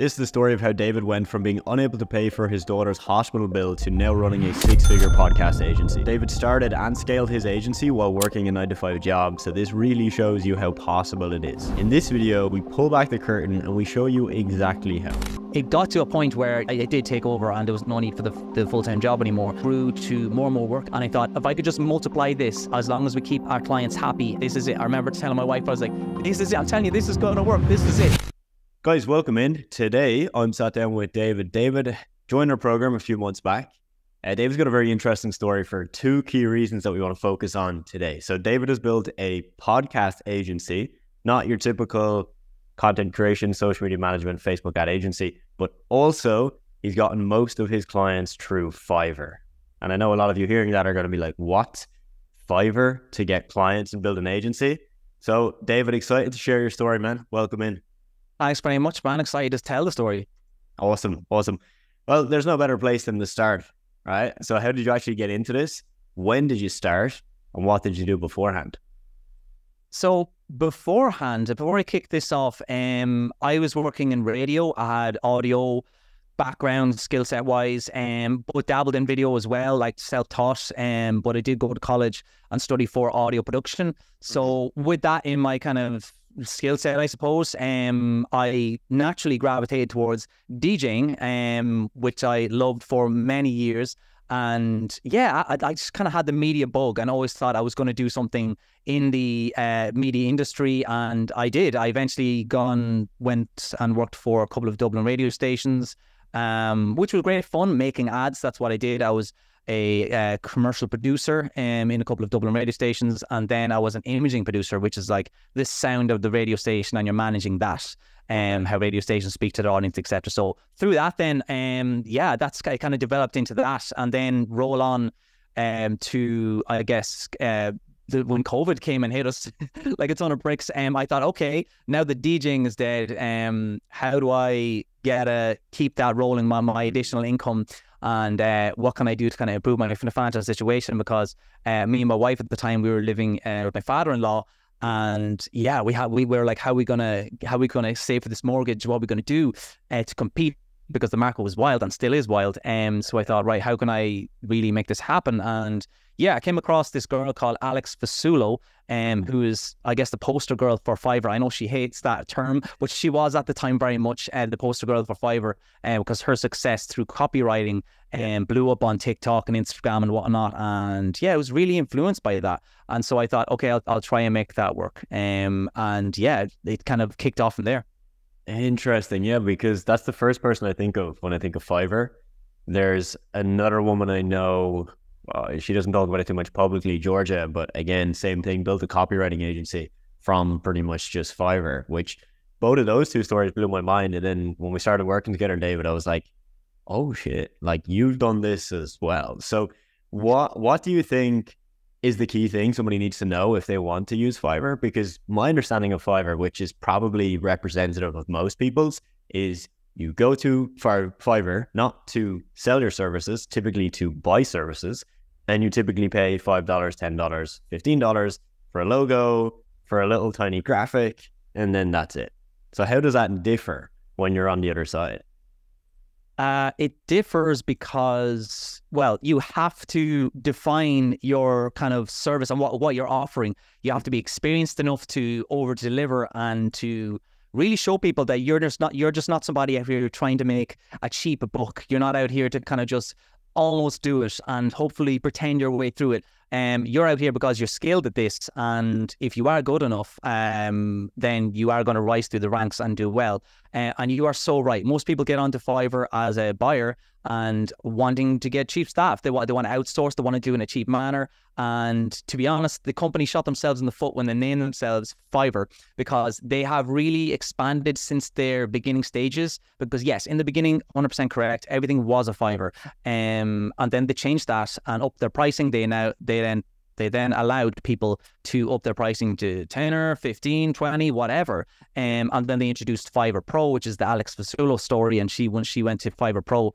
This is the story of how David went from being unable to pay for his daughter's hospital bill to now running a six-figure podcast agency. David started and scaled his agency while working a 9-to-5 job, so this really shows you how possible it is. In this video, we pull back the curtain and we show you exactly how. It got to a point where I did take over and there was no need for the full-time job anymore. Grew to more and more work, and I thought, if I could just multiply this, as long as we keep our clients happy, this is it. I remember telling my wife, I was like, this is it. I'm telling you, this is going to work. This is it. Guys, welcome in. Today, I'm sat down with David. David joined our program a few months back. David's got a very interesting story for two key reasons that we want to focus on today. So David has built a podcast agency, not your typical content creation, social media management, Facebook ad agency, but also he's gotten most of his clients through Fiverr. And I know a lot of you hearing that are going to be like, what? Fiverr to get clients and build an agency? So David, excited to share your story, man. Welcome in. Thanks very much, man. Excited to tell the story. Awesome. Well, there's no better place than the start, right? So how did you actually get into this? When did you start? And what did you do beforehand? So beforehand, before I kicked this off, I was working in radio. I had audio background, skill set wise, but dabbled in video as well, like self-taught. But I did go to college and study for audio production. So with that in my kind of skill set, I suppose, I naturally gravitated towards DJing, which I loved for many years. And yeah, I just kind of had the media bug and always thought I was going to do something in the media industry. And I did. I eventually went and worked for a couple of Dublin radio stations, which was great fun, making ads. That's what I did. I was a commercial producer in a couple of Dublin radio stations, and then I was an imaging producer, which is like the sound of the radio station, and you're managing that, how radio stations speak to the audience, etc. So through that, then yeah, that's kind of developed into that, and then roll on to, I guess, when COVID came and hit us like a ton of bricks, I thought, okay, now the DJing is dead, how do I keep that rolling, my additional income? And what can I do to kind of improve my financial situation? Because me and my wife at the time, we were living with my father-in-law, and yeah, we were like, how are we gonna save for this mortgage? What are we gonna do to compete? Because the market was wild and still is wild. So I thought, right, how can I really make this happen? And yeah, I came across this girl called Alex Fasulo, who is, I guess, the poster girl for Fiverr. I know she hates that term, but she was at the time very much the poster girl for Fiverr, because her success through copywriting blew up on TikTok and Instagram and whatnot. And yeah, it was really influenced by that. And so I thought, okay, I'll try and make that work. And yeah, it kind of kicked off from there. Interesting, yeah, because that's the first person I think of when I think of Fiverr. There's another woman I know, she doesn't talk about it too much publicly, Georgia, but again, same thing, built a copywriting agency from pretty much just Fiverr, which both of those two stories blew my mind. And then when we started working together, David, I was like, oh shit, like you've done this as well. So what do you think is the key thing somebody needs to know if they want to use Fiverr? Because my understanding of Fiverr, which is probably representative of most people's, is you go to Fiverr not to sell your services, typically to buy services, and you typically pay $5, $10, $15 for a logo, for a little tiny graphic, and then that's it. So how does that differ when you're on the other side? It differs because, well, you have to define your kind of service and what you're offering. You have to be experienced enough to over deliver and to really show people that you're just not somebody out here trying to make a cheap buck. You're not out here to kind of just almost do it and hopefully pretend your way through it. You're out here because you're skilled at this, and if you are good enough, then you are going to rise through the ranks and do well. And you are so right. Most people get onto Fiverr as a buyer and wanting to get cheap staff. They want to outsource. They want to do it in a cheap manner. And to be honest, the company shot themselves in the foot when they named themselves Fiverr, because they have really expanded since their beginning stages. Because yes, in the beginning, 100% correct, everything was a Fiverr. And then they changed that and upped their pricing. They then allowed people to up their pricing to 10 or 15, 20, whatever. And then they introduced Fiverr Pro, which is the Alex Fasulo story. And when she went to Fiverr Pro,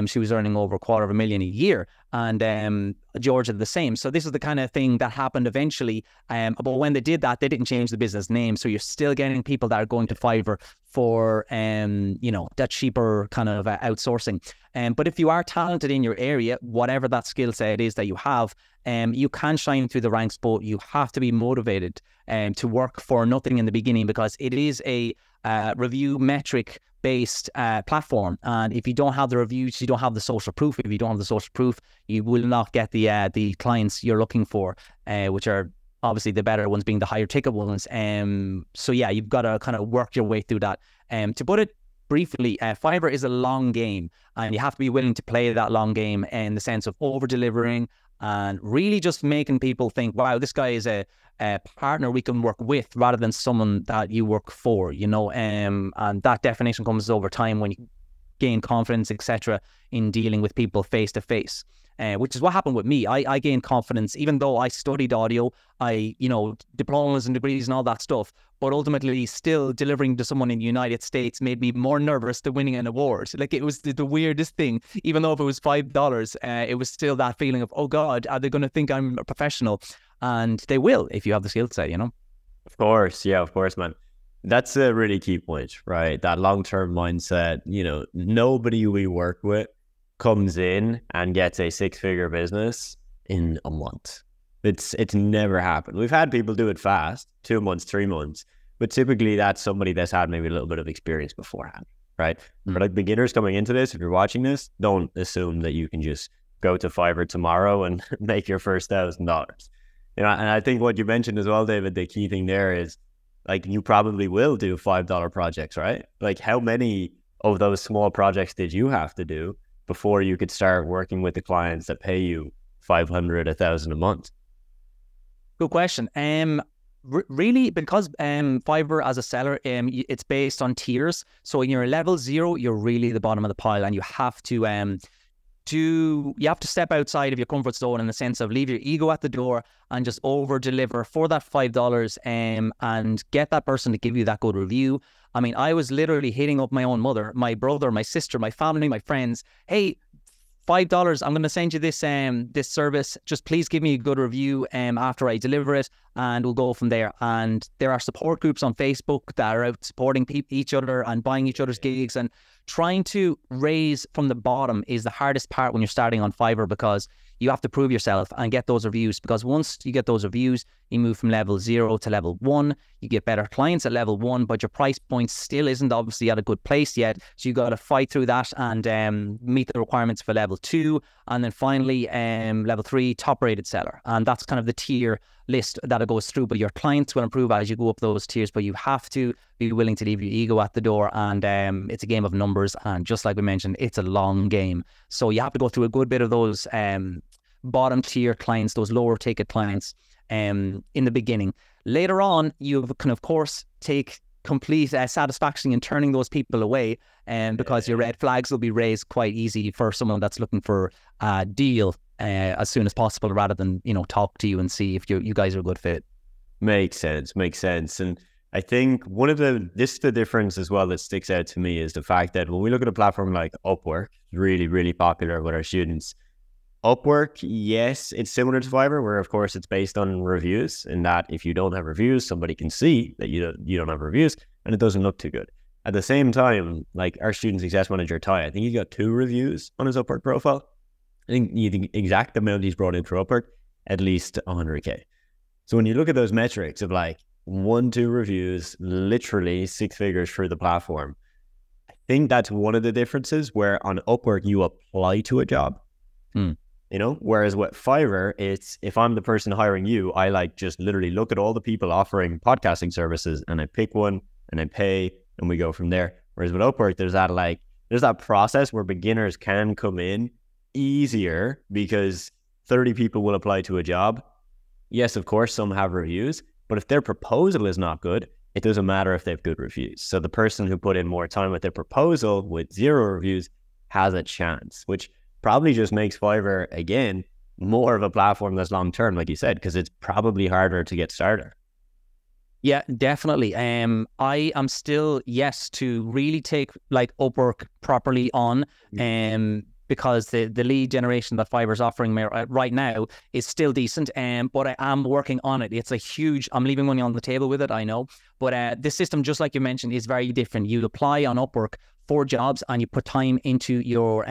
she was earning over $250,000 a year. and Georgia the same. So this is the kind of thing that happened eventually. But when they did that, they didn't change the business name. So you're still getting people that are going to Fiverr for, that cheaper kind of outsourcing. But if you are talented in your area, whatever that skill set is that you have, you can shine through the ranks, but you have to be motivated to work for nothing in the beginning, because it is a review metric based platform, and if you don't have the reviews, you don't have the social proof. If you don't have the social proof, you will not get the clients you're looking for, which are obviously the better ones being the higher ticket ones. So yeah, you've got to kind of work your way through that. To put it briefly, Fiverr is a long game, and you have to be willing to play that long game in the sense of over delivering and really just making people think, wow, this guy is a partner we can work with rather than someone that you work for, and that definition comes over time when you gain confidence, etc., in dealing with people face to face, which is what happened with me. I gained confidence, even though I studied audio, diplomas and degrees and all that stuff, but ultimately still delivering to someone in the United States made me more nervous than winning an award. Like, it was the weirdest thing. Even though if it was $5, it was still that feeling of, oh God, are they going to think I'm a professional? And they will if you have the skill set, Of course. Yeah, of course, man. That's a really key point, right? That long-term mindset. Nobody we work with comes in and gets a six-figure business in a month. It's never happened. We've had people do it fast, 2 months, 3 months, but typically that's somebody that's had maybe a little bit of experience beforehand, right? For like beginners coming into this, if you're watching this, don't assume that you can just go to Fiverr tomorrow and make your first $1,000. And I think what you mentioned as well, David, the key thing there is, like, you probably will do $5 projects, right? Like, how many of those small projects did you have to do before you could start working with the clients that pay you $500, $1,000 a month? Good question. Really, because Fiverr as a seller, it's based on tiers. So when you're level 0, you're really the bottom of the pile, and you have to step outside of your comfort zone in the sense of leave your ego at the door and just over deliver for that $5 and get that person to give you that good review. I mean, I was literally hitting up my own mother, my brother, my sister, my family, my friends. Hey, $5, I'm going to send you this this service. Just please give me a good review after I deliver it, and we'll go from there. And there are support groups on Facebook that are out supporting each other and buying each other's gigs, and trying to raise from the bottom is the hardest part when you're starting on Fiverr, because you have to prove yourself and get those reviews, because once you get those reviews, you move from level 0 to level 1. You get better clients at level 1, but your price point still isn't obviously at a good place yet. So you got to fight through that and meet the requirements for level 2. And then finally, level 3, top rated seller. And that's kind of the tier list that it goes through. But your clients will improve as you go up those tiers, but you have to be willing to leave your ego at the door. And it's a game of numbers. And just like we mentioned, it's a long game. So you have to go through a good bit of those bottom tier clients, those lower ticket clients in the beginning. Later on, you can, of course, take complete satisfaction in turning those people away, because your red flags will be raised quite easy for someone that's looking for a deal as soon as possible, rather than, talk to you and see if you guys are a good fit. Makes sense. And I think this is the difference as well that sticks out to me, is the fact that when we look at a platform like Upwork, really, really popular with our students. Upwork, yes, it's similar to Fiverr, where of course it's based on reviews, in that if you don't have reviews, somebody can see that you don't have reviews, and it doesn't look too good. At the same time, like our student success manager, Ty, I think he's got 2 reviews on his Upwork profile. I think the exact amount he's brought in through Upwork, at least 100K. So when you look at those metrics of like 1, 2 reviews, literally 6 figures through the platform, I think that's one of the differences, where on Upwork, you apply to a job. Whereas with Fiverr, it's, if I'm the person hiring you, I like just literally look at all the people offering podcasting services and I pick one and I pay and we go from there. Whereas with Upwork, there's that process where beginners can come in easier because 30 people will apply to a job. Yes, of course, some have reviews, but if their proposal is not good, it doesn't matter if they have good reviews. So the person who put in more time with their proposal with 0 reviews has a chance, which probably just makes Fiverr, again, more of a platform that's long-term, like you said, because it's probably harder to get started. Yeah, definitely. I am still, yes, to really take like Upwork properly on, because the lead generation that Fiverr is offering me right now is still decent. But I am working on it. It's a huge, I'm leaving money on the table with it, I know. But this system, just like you mentioned, is very different. You apply on Upwork for jobs and you put time into your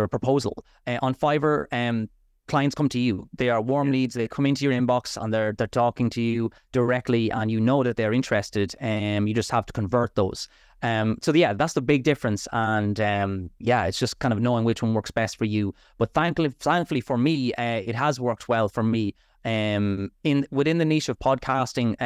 proposal. On Fiverr, clients come to you. They are warm leads. They come into your inbox and they're talking to you directly, and you know that they're interested. You just have to convert those. So yeah, that's the big difference. And yeah, it's just kind of knowing which one works best for you. But thankfully for me, it has worked well for me. Within the niche of podcasting,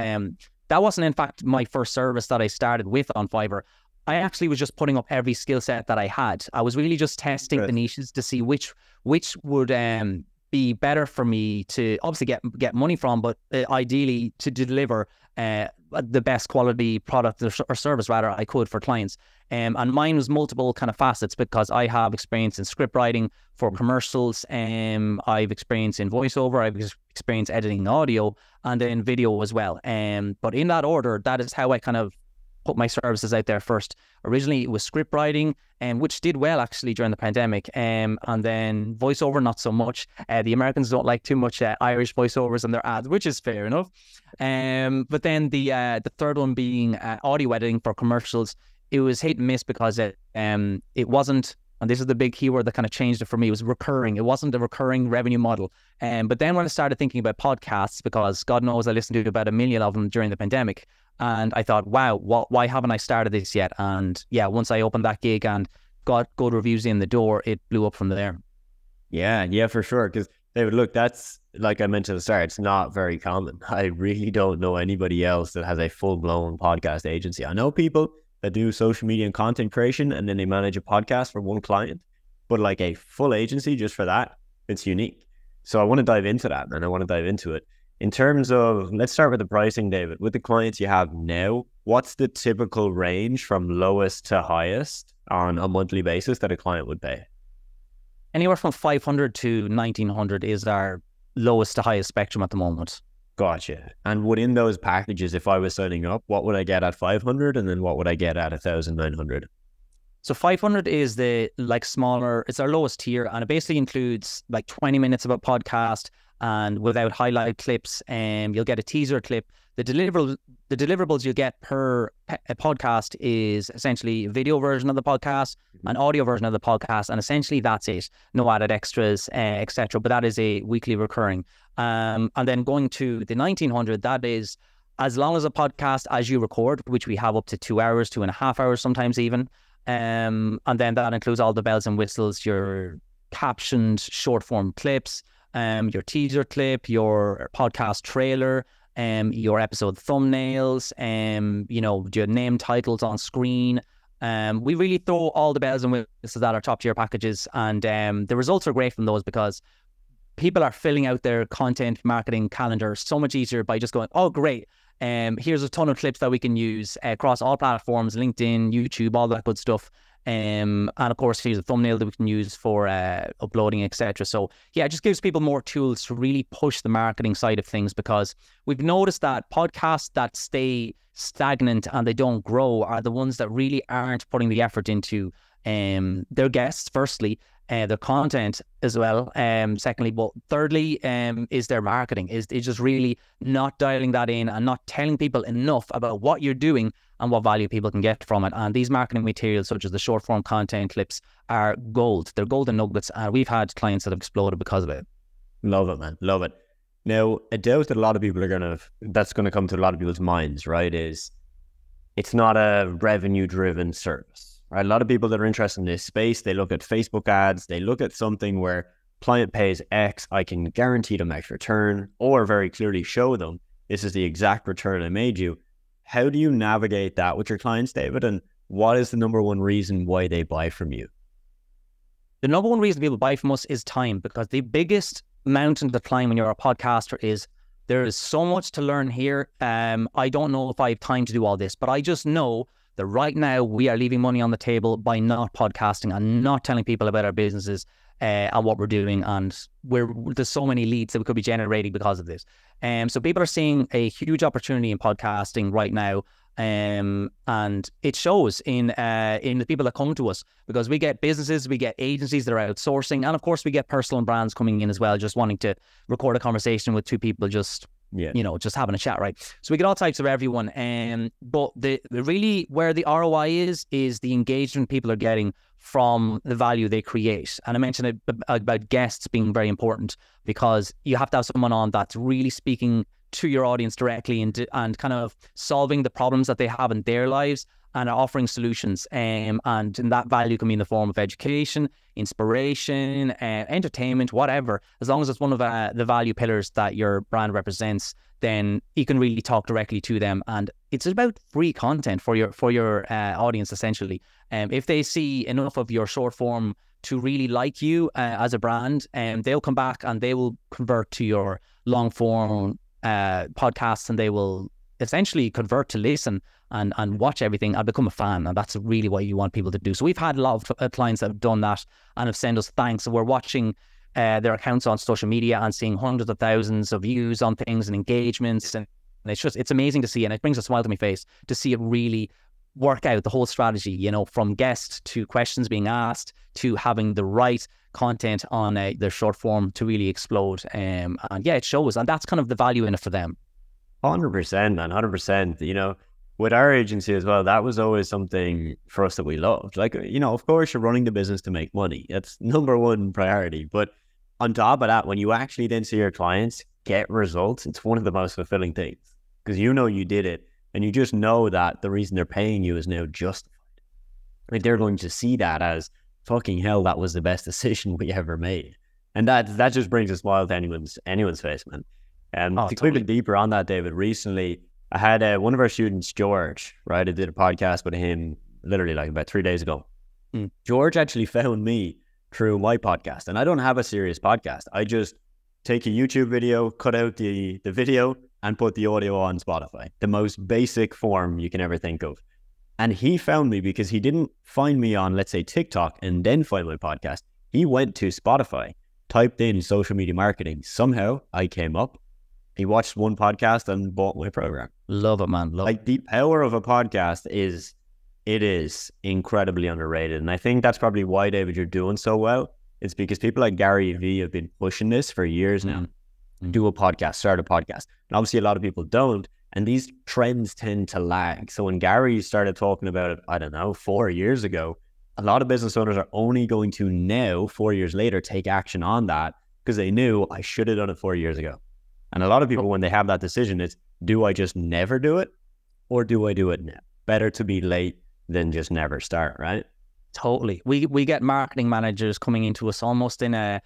that wasn't in fact my first service that I started with on Fiverr. I actually was just putting up every skill set that I had. I was really just testing the niches to see which would be better for me to obviously get money from, but ideally to deliver the best quality product or service rather I could for clients. And mine was multiple kind of facets, because I have experience in script writing for commercials. I've experience in voiceover. I've experience editing audio, and then video as well. But in that order, that is how I kind of put my services out there first. Originally, it was script writing, which did well actually during the pandemic. And then voiceover, not so much. The Americans don't like too much Irish voiceovers in their ads, which is fair enough. But then the third one being audio editing for commercials. It was hit and miss because it wasn't, and this is the big keyword that kind of changed it for me, it was recurring. It wasn't a recurring revenue model. But then when I started thinking about podcasts, because God knows I listened to about 1 million of them during the pandemic, and I thought, wow, why haven't I started this yet? And yeah, once I opened that gig and got good reviews in the door, it blew up from there. Yeah, for sure. Because David, look, that's, like I mentioned at the start, it's not very common. I really don't know anybody else that has a full-blown podcast agency. I know people that do social media and content creation, and then they manage a podcast for one client, but like a full agency just for that, it's unique. So I want to dive into that, and I want to dive into it. In terms of, let's start with the pricing, David. With the clients you have now, what's the typical range from lowest to highest on a monthly basis that a client would pay? Anywhere from 500 to 1900 is our lowest to highest spectrum at the moment. Gotcha. And within those packages, if I was signing up, what would I get at 500, and then what would I get at 1,900? So 500 is the smaller, it's our lowest tier, and it basically includes like 20 minutes of a podcast, and without highlight clips, you'll get a teaser clip. The deliverables you get per podcast is essentially a video version of the podcast, an audio version of the podcast, and essentially that's it. No added extras, etc. But that is a weekly recurring. And then going to the 1900, that is as long as a podcast as you record, which we have up to 2 hours, 2.5 hours, sometimes even. And then that includes all the bells and whistles, your captioned short form clips, your teaser clip, your podcast trailer, your episode thumbnails, your name titles on screen. We really throw all the bells and whistles at our top tier packages, and the results are great from those, because people are filling out their content marketing calendar so much easier by just going, oh, great. Here's a ton of clips that we can use across all platforms, LinkedIn, YouTube, all that good stuff. And of course, here's a thumbnail that we can use for uploading, etc. So yeah, it just gives people more tools to really push the marketing side of things, because we've noticed that podcasts that stay stagnant and they don't grow are the ones that really aren't putting the effort into their guests, firstly, their content as well, secondly, but thirdly, is their marketing, is just really not dialing that in and not telling people enough about what you're doing and what value people can get from it. And these marketing materials, such as the short form content clips, are gold. They're golden nuggets, and we've had clients that have exploded because of it. Love it, man. Love it. Now, a doubt that a lot of people that's going to come to a lot of people's minds, right, is it's not a revenue driven service. Right? A lot of people that are interested in this space, they look at Facebook ads, they look at something where client pays X, I can guarantee them X return, or very clearly show them this is the exact return I made you. How do you navigate that with your clients, David? And what is the number one reason why they buy from you? The number one reason people buy from us is time, because the biggest mountain to climb when you're a podcaster is there is so much to learn here. I don't know if I have time to do all this, but I just know that right now we are leaving money on the table by not podcasting and not telling people about our businesses and what we're doing. And there's so many leads that we could be generating because of this. So people are seeing a huge opportunity in podcasting right now. and it shows in the people that come to us, because we get businesses, we get agencies that are outsourcing, and of course we get personal brands coming in as well, just wanting to record a conversation with two people, just just having a chat, right? So we get all types of everyone, but the really where the ROI is the engagement people are getting from the value they create. And I mentioned about guests being very important, because you have to have someone on that's really speaking to your audience directly and kind of solving the problems that they have in their lives and are offering solutions. And that value can be in the form of education, inspiration, entertainment, whatever. As long as it's one of the value pillars that your brand represents, then you can really talk directly to them. And it's about free content for your audience, essentially. If they see enough of your short form to really like you as a brand, they'll come back and they will convert to your long form podcasts, and they will essentially convert to listen and watch everything and become a fan. And that's really what you want people to do. So we've had a lot of clients that have done that and have sent us thanks. So we're watching their accounts on social media and seeing hundreds of thousands of views on things and engagements, and it's amazing to see, and it brings a smile to my face to see it really work out, the whole strategy, from guest to questions being asked to having the right content on their short form to really explode. And yeah, it shows, and that's kind of the value in it for them. 100%, man, 100%. With our agency as well, that was always something for us that we loved. Like, of course, you're running the business to make money. That's number one priority. But on top of that, when you actually then see your clients get results, it's one of the most fulfilling things, because you did it, and you just know that the reason they're paying you is now justified. Like, they're going to see that as, fucking hell, that was the best decision we ever made. And that just brings a smile to anyone's face, man. And to go a bit deeper on that, David, recently I had one of our students, George, right? I did a podcast with him literally like about 3 days ago. George actually found me through my podcast, and I don't have a serious podcast. I just take a YouTube video, cut out the video, and put the audio on Spotify, the most basic form you can ever think of. And he found me because he didn't find me on, let's say, TikTok and then find my podcast. He went to Spotify, typed in social media marketing. Somehow I came up. He watched one podcast and bought my program. Love it, man. Like, the power of a podcast is incredibly underrated. And I think that's probably why, David, you're doing so well. It's because people like Gary Vee have been pushing this for years now. Do a podcast, start a podcast. And obviously a lot of people don't. And these trends tend to lag. So when Gary started talking about it, I don't know, 4 years ago, a lot of business owners are only going to now, 4 years later, take action on that because they knew I should have done it 4 years ago. And a lot of people, when they have that decision, it's, do I just never do it, or do I do it now? Better to be late than just never start, right? Totally. We get marketing managers coming into us almost in an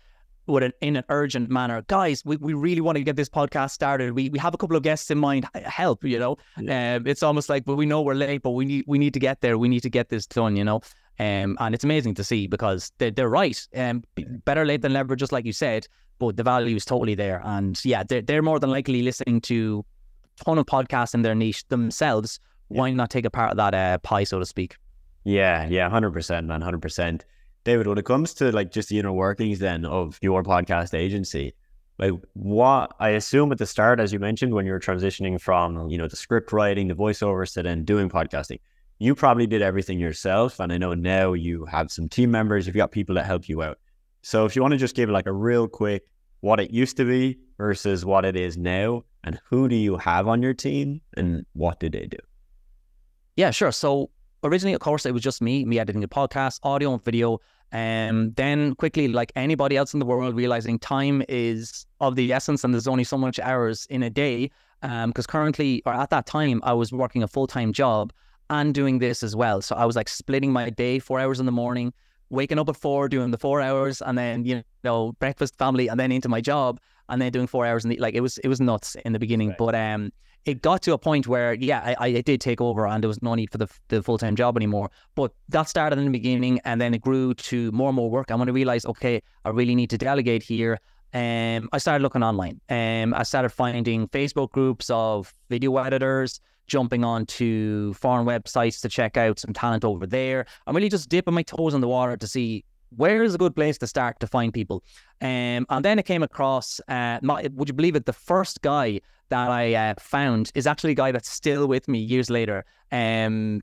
urgent manner. Guys, we really want to get this podcast started. We have a couple of guests in mind. Help, It's almost like, but we know we're late, but we need to get there. We need to get this done, And it's amazing to see, because they're right. Better late than never, just like you said. But the value is totally there. And yeah, they're more than likely listening to a ton of podcasts in their niche themselves. Why not take a part of that pie, so to speak? Yeah, 100%, man, 100%. David, when it comes to like just the inner workings then of your podcast agency, like what I assume at the start, as you mentioned, when you're transitioning from, the script writing, the voiceovers to then doing podcasting, you probably did everything yourself. And I know now you have some team members, you've got people that help you out. So if you want to just give like a real quick, what it used to be versus what it is now, and who do you have on your team and what do they do? Yeah, sure. So originally, of course, it was just me editing the podcast, audio and video. And then quickly, like anybody else in the world, realizing time is of the essence and there's only so much hours in a day. Because currently, or at that time, I was working a full-time job and doing this as well. So I was like splitting my day, 4 hours in the morning, waking up at 4, doing the 4 hours, and then, breakfast, family, and then into my job, and then doing 4 hours. And it was nuts in the beginning. Right. But it got to a point where, I did take over and there was no need for the full-time job anymore. But that started in the beginning, and then it grew to more and more work. And when I realized, okay, I really need to delegate here, I started looking online. I started finding Facebook groups of video editors, jumping onto foreign websites to check out some talent over there. I'm really just dipping my toes in the water to see where is a good place to start to find people. And then I came across, would you believe it, the first guy that I found is actually a guy that's still with me years later.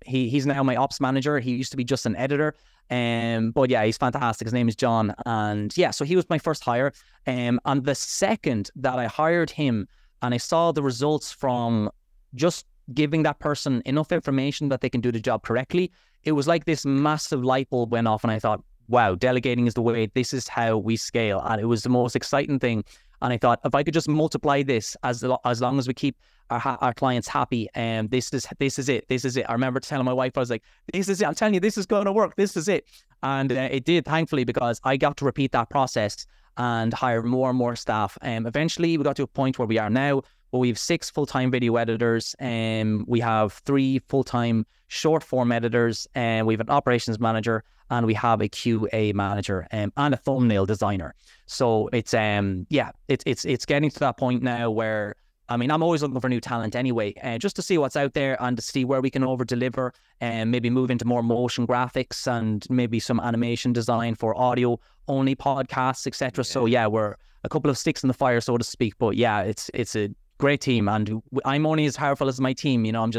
He's now my ops manager. He used to be just an editor. But yeah, he's fantastic. His name is John. And yeah, so he was my first hire. And the second that I hired him and I saw the results from just giving that person enough information that they can do the job correctly, it was like this massive light bulb went off and I thought, wow, delegating is the way. This is how we scale. And it was the most exciting thing. And I thought, if I could just multiply this as long as we keep our clients happy, this is it. This is it. I remember telling my wife, I was like, this is it. I'm telling you, this is going to work. This is it. And it did, thankfully, because I got to repeat that process and hire more and more staff. Eventually, we got to a point where we are now, where we have 6 full-time video editors, and we have 3 full-time short-form editors, and we have an operations manager, and we have a QA manager, and a thumbnail designer. So it's it's getting to that point now where, I mean, I'm always looking for new talent anyway, just to see what's out there and to see where we can over-deliver and maybe move into more motion graphics and maybe some animation design for audio-only podcasts, etc. So yeah, we're a couple of sticks in the fire, so to speak. But yeah, it's a great team, and I'm only as powerful as my team. You know,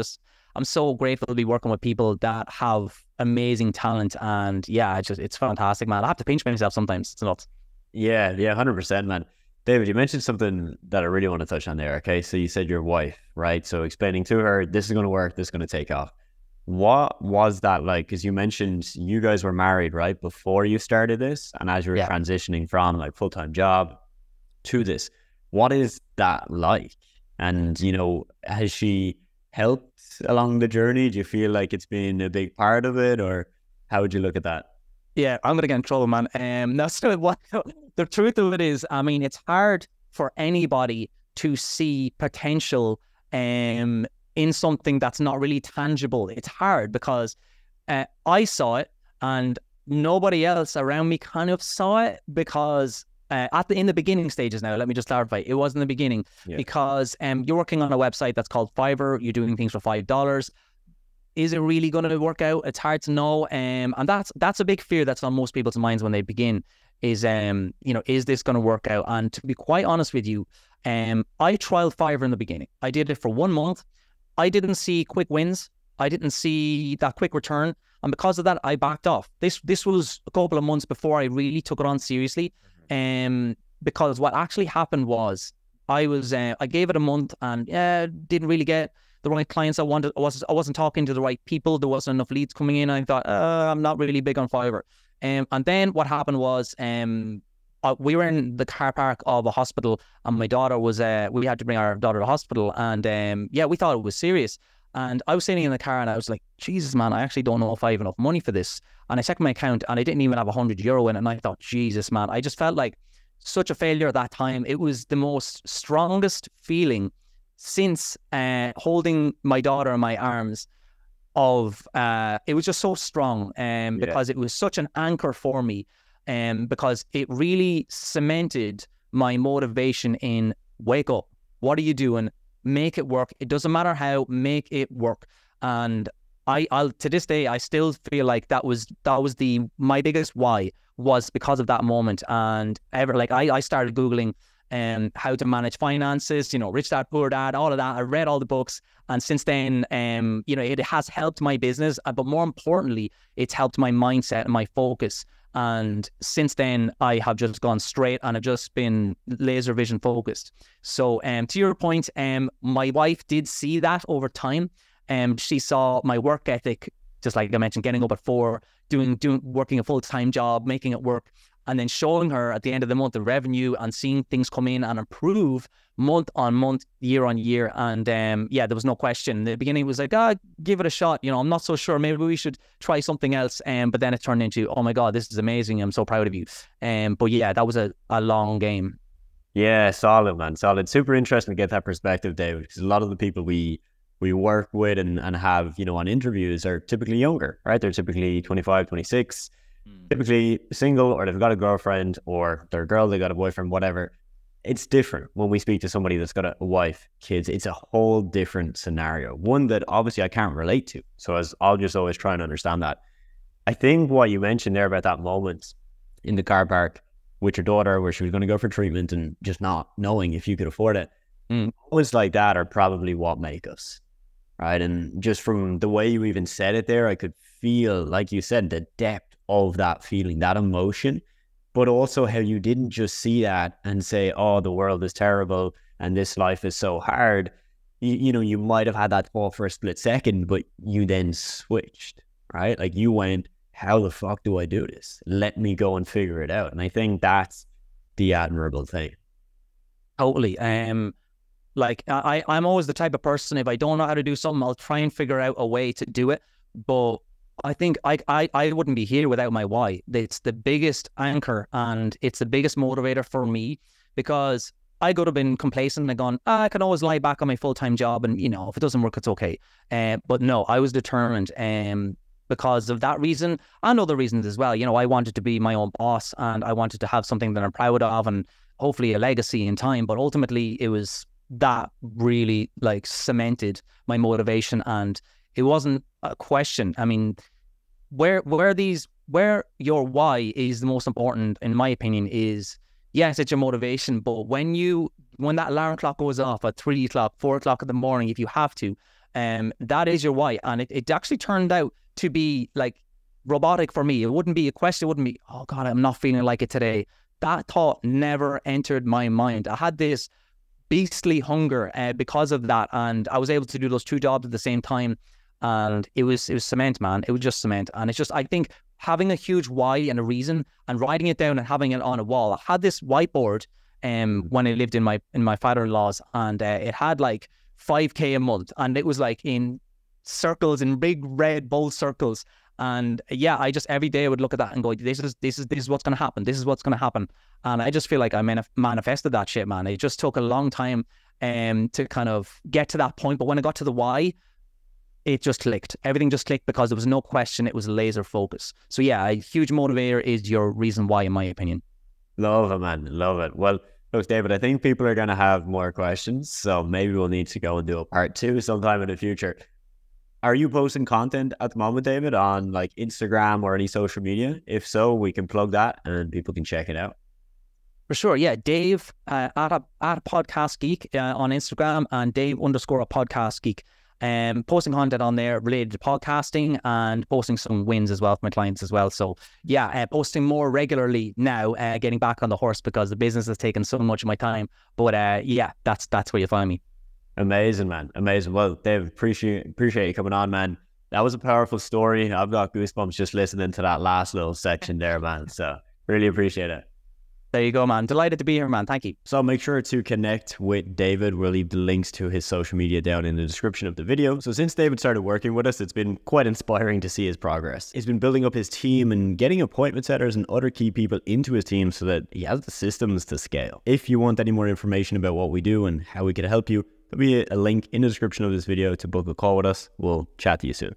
I'm so grateful to be working with people that have amazing talent, and yeah, it's fantastic, man. I have to pinch myself sometimes. It's nuts. Yeah, 100%, man. David, you mentioned something that I really want to touch on there. Okay, so you said your wife, right? So explaining to her, this is going to work, this is going to take off. What was that like? Because you mentioned you guys were married, right, before you started this, and as you were transitioning from like full-time job to this, what is that like? And, you know, has she helped along the journey? Do you feel like it's been a big part of it, or how would you look at that? Yeah, I'm gonna get in trouble, man. No, so what the truth of it is, I mean, it's hard for anybody to see potential in something that's not really tangible. It's hard because I saw it and nobody else around me kind of saw it, because in the beginning stages now, let me just clarify, it was in the beginning, because you're working on a website that's called Fiverr, you're doing things for $5. Is it really going to work out? It's hard to know. And that's a big fear that's on most people's minds when they begin is, you know, is this going to work out? And to be quite honest with you, I trialed Fiverr in the beginning. I did it for 1 month. I didn't see quick wins. I didn't see that quick return. And because of that, I backed off. This was a couple of months before I really took it on seriously. Because what actually happened was I gave it a month and didn't really get the right clients I wanted. I wasn't talking to the right people. There wasn't enough leads coming in. I thought, I'm not really big on Fiverr. And then what happened was we were in the car park of a hospital, and my daughter was, we had to bring our daughter to the hospital, and we thought it was serious. And I was sitting in the car and I was like, Jesus, man, I actually don't know if I have enough money for this. And I checked my account and I didn't even have €100 in it. And I thought, Jesus, man, I just felt like such a failure at that time. It was the most strongest feeling since holding my daughter in my arms it was just so strong, because it was such an anchor for me, because it really cemented my motivation in wake up. What are you doing? Make it work. It doesn't matter how, make it work. And I'll to this day, I still feel like that was my biggest why was because of that moment. And I started Googling how to manage finances, you know, Rich Dad, Poor Dad, all of that. I read all the books. And since then, you know, it has helped my business, but more importantly, it's helped my mindset and my focus. And since then, I have just gone straight and I've just been laser vision focused. So to your point, my wife did see that over time. She saw my work ethic, just like I mentioned, getting up at 4, working a full-time job, making it work, and then showing her at the end of the month the revenue and seeing things come in and improve month on month, year on year. And there was no question. In the beginning, it was like, give it a shot. You know, I'm not so sure. Maybe we should try something else. But then it turned into, oh my God, this is amazing. I'm so proud of you. But yeah, that was a long game. Yeah, solid, man. Solid. Super interesting to get that perspective, David, because a lot of the people we work with and have, you know, on interviews are typically younger, right? They're typically 25, 26, typically single, or they've got a girlfriend, or they're a girl, they got a boyfriend, whatever. It's different when we speak to somebody that's got a wife, kids. It's a whole different scenario, one that obviously I can't relate to. So I'll just always try and understand that. I think what you mentioned there about that moment in the car park with your daughter where she was going to go for treatment and just not knowing if you could afford it, Mm. Moments like that are probably what make us, right? And just from the way you even said it there, I could feel, like you said, the depth of that feeling, that emotion, but also how you didn't just see that and say, oh, the world is terrible and this life is so hard. You know, you might have had that thought for a split second, but you then switched, right? Like you went, how the fuck do I do this? Let me go and figure it out. And I think that's the admirable thing. Totally. Like I'm always the type of person, if I don't know how to do something, I'll try and figure out a way to do it. But I think I wouldn't be here without my why. It's the biggest anchor and it's the biggest motivator for me, because I could have been complacent and gone, I can always lie back on my full-time job and, you know, if it doesn't work, it's okay. But no, I was determined because of that reason and other reasons as well. You know, I wanted to be my own boss and I wanted to have something that I'm proud of and hopefully a legacy in time. But ultimately it was that really like cemented my motivation, and it wasn't a question. I mean, where your why is the most important, in my opinion, is yes, it's your motivation, but when that alarm clock goes off at 3 o'clock, 4 o'clock in the morning, if you have to, that is your why. And it actually turned out to be like robotic for me. It wouldn't be a question. It wouldn't be, oh God, I'm not feeling like it today. That thought never entered my mind. I had this beastly hunger because of that, and I was able to do those two jobs at the same time, and it was cement, man. It was just cement. And it's just, I think having a huge why and a reason and writing it down and having it on a wall. I had this whiteboard when I lived in my father-in-law's, and it had like 5K a month, and it was like in circles, in big red bold circles. And yeah, I just every day I would look at that and go, this is what's going to happen. This is what's going to happen. And I just feel like I manifested that shit, man. It just took a long time to kind of get to that point. But when I got to the why, it just clicked. Everything just clicked because there was no question. It was laser focus. So yeah, a huge motivator is your reason why, in my opinion. Love it, man. Love it. Well, look, David, I think people are going to have more questions. So maybe we'll need to go and do a part 2 sometime in the future. Are you posting content at the moment, David, on like Instagram or any social media? If so, we can plug that and people can check it out. For sure, yeah. Dave at Podcast Geek on Instagram, and Dave _ a Podcast Geek. Posting content on there related to podcasting and posting some wins as well for my clients as well. So yeah, posting more regularly now, getting back on the horse because the business has taken so much of my time. But yeah, that's where you find me. Amazing, man. Amazing. Well, Dave, appreciate you coming on, man. That was a powerful story. I've got goosebumps just listening to that last little section there, man. So really appreciate it. There you go, man. Delighted to be here, man. Thank you. So make sure to connect with David. We'll leave the links to his social media down in the description of the video. So since David started working with us, it's been quite inspiring to see his progress. He's been building up his team and getting appointment setters and other key people into his team so that he has the systems to scale. If you want any more information about what we do and how we can help you, there'll be a link in the description of this video to book a call with us. We'll chat to you soon.